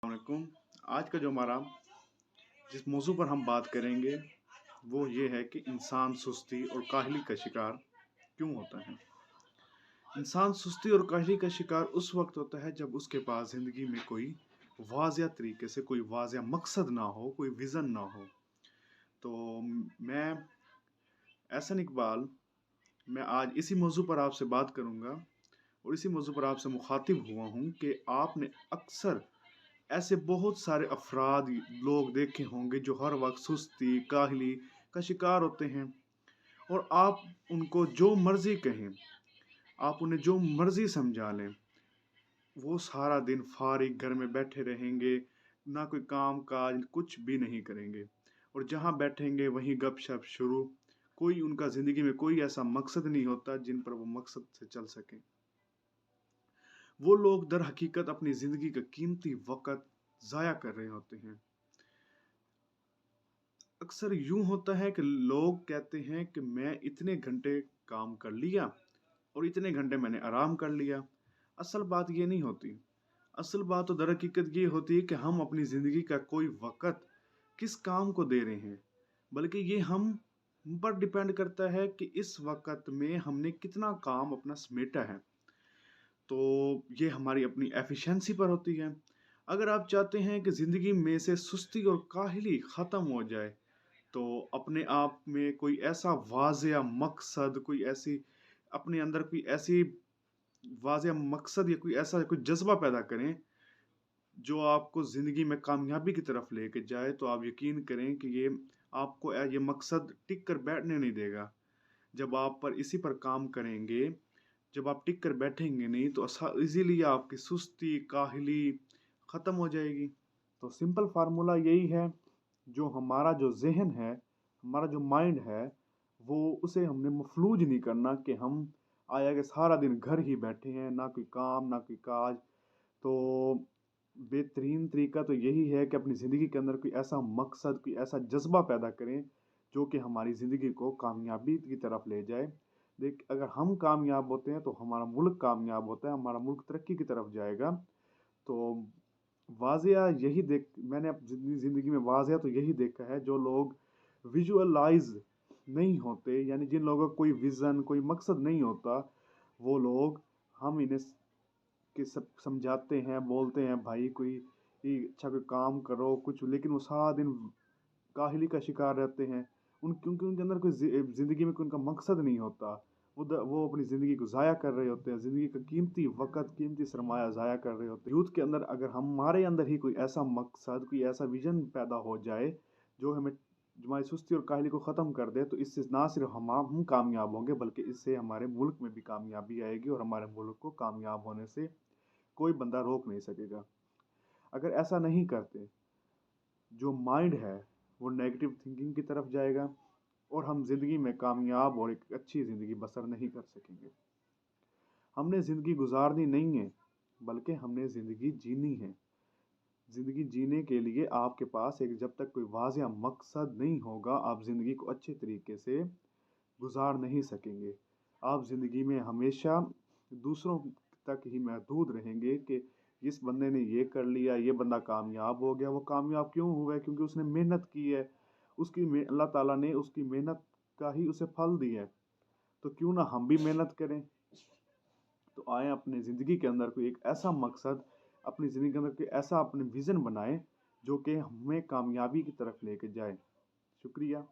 अलैकुम। आज का जो हमारा जिस मौजू पर हम बात करेंगे वो ये है कि इंसान सुस्ती और काहली का शिकार क्यों होता है। इंसान सुस्ती और काहली का शिकार उस वक्त होता है जब उसके पास ज़िंदगी में कोई वाज़िया तरीके से कोई वाज़िया मकसद ना हो, कोई विज़न ना हो। तो मैं एहसन इकबाल मैं आज इसी मौजू पर आपसे बात करूँगा और इसी मौजू पर आपसे मुखातिब हुआ हूँ कि आपने अक्सर ऐसे बहुत सारे अफराद लोग देखे होंगे जो हर वक्त सुस्ती काहली का शिकार होते हैं और आप उनको जो मर्जी कहें, आप उन्हें जो मर्जी समझा लें, वो सारा दिन फारिग घर में बैठे रहेंगे, ना कोई काम काज कुछ भी नहीं करेंगे और जहाँ बैठेंगे वहीं गपशप शुरू। कोई उनका ज़िंदगी में कोई ऐसा मकसद नहीं होता जिन पर वो मकसद से चल सकें। वो लोग दर हकीकत अपनी ज़िंदगी का कीमती वक़्त ज़ाया कर रहे होते हैं। अक्सर यूँ होता है कि लोग कहते हैं कि मैं इतने घंटे काम कर लिया और इतने घंटे मैंने आराम कर लिया। असल बात ये नहीं होती। असल बात तो दर हकीकत ये होती है कि हम अपनी ज़िंदगी का कोई वक़्त किस काम को दे रहे हैं, बल्कि ये हम पर डिपेंड करता है कि इस वक़्त में हमने कितना काम अपना समेटा है। तो ये हमारी अपनी एफिशिएंसी पर होती है। अगर आप चाहते हैं कि ज़िंदगी में से सुस्ती और काहली ख़त्म हो जाए, तो अपने आप में कोई ऐसा वाज़िया मकसद, कोई ऐसी अपने अंदर कोई ऐसी वाज़िया मकसद या कोई ऐसा कोई जज़्बा पैदा करें, जो आपको ज़िंदगी में कामयाबी की तरफ लेके जाए। तो आप यकीन करें कि ये आपको ये मकसद टिक कर बैठने नहीं देगा। जब आप पर इसी पर काम करेंगे, जब आप टिक कर बैठेंगे नहीं, तो इजीली आपकी सुस्ती काहली ख़त्म हो जाएगी। तो सिंपल फार्मूला यही है, जो हमारा जो ज़हन है, हमारा जो माइंड है, वो उसे हमने मफलूज नहीं करना कि हम आया कि सारा दिन घर ही बैठे हैं, ना कोई काम ना कोई काज। तो बेहतरीन तरीका तो यही है कि अपनी ज़िंदगी के अंदर कोई ऐसा मकसद, कोई ऐसा जज्बा पैदा करें जो कि हमारी ज़िंदगी को कामयाबी की तरफ ले जाए। देख, अगर हम कामयाब होते हैं तो हमारा मुल्क कामयाब होता है, हमारा मुल्क तरक्की की तरफ जाएगा। तो वाज़िया यही देख मैंने अपनी ज़िंदगी में वाज़िया तो यही देखा है, जो लोग विजुअलाइज़ नहीं होते, यानी जिन लोगों का कोई विज़न, कोई मकसद नहीं होता, वो लोग हम इन्हें कि सब समझाते हैं, बोलते हैं भाई कोई अच्छा कोई काम करो कुछ, लेकिन वो सारा दिन काहली का शिकार रहते हैं। क्योंकि उनके अंदर कोई ज़िंदगी में कोई उनका मकसद नहीं होता। वो अपनी ज़िंदगी को ज़ाया कर रहे होते हैं, ज़िंदगी का कीमती वक़्त, कीमती सरमाया ज़ाया कर रहे होते हैं। यूथ के अंदर अगर हमारे अंदर ही कोई ऐसा मकसद, कोई ऐसा विज़न पैदा हो जाए, जो हमारी सुस्ती और काहली को ख़त्म कर दे, तो इससे ना सिर्फ हम कामयाब होंगे, बल्कि इससे हमारे मुल्क में भी कामयाबी आएगी और हमारे मुल्क को कामयाब होने से कोई बंदा रोक नहीं सकेगा। अगर ऐसा नहीं करते, जो माइंड है वो नेगेटिव थिंकिंग की तरफ जाएगा और हम ज़िंदगी में कामयाब और एक अच्छी ज़िंदगी बसर नहीं कर सकेंगे। हमने ज़िंदगी गुजारनी नहीं है, बल्कि हमने ज़िंदगी जीनी है। ज़िंदगी जीने के लिए आपके पास एक जब तक कोई वाज़िया मकसद नहीं होगा, आप ज़िंदगी को अच्छे तरीके से गुजार नहीं सकेंगे। आप ज़िंदगी में हमेशा दूसरों तक ही महदूद रहेंगे कि इस बंदे ने ये कर लिया, ये बंदा कामयाब हो गया। वो कामयाब क्यों हुआ है? क्योंकि उसने मेहनत की है। अल्लाह ताला ने उसकी मेहनत का ही उसे फल दिया है। तो क्यों ना हम भी मेहनत करें। तो आए अपनी ज़िंदगी के अंदर कोई एक ऐसा मकसद, अपनी ज़िंदगी के अंदर कोई ऐसा अपने विज़न बनाएं जो कि हमें कामयाबी की तरफ लेके जाए। शुक्रिया।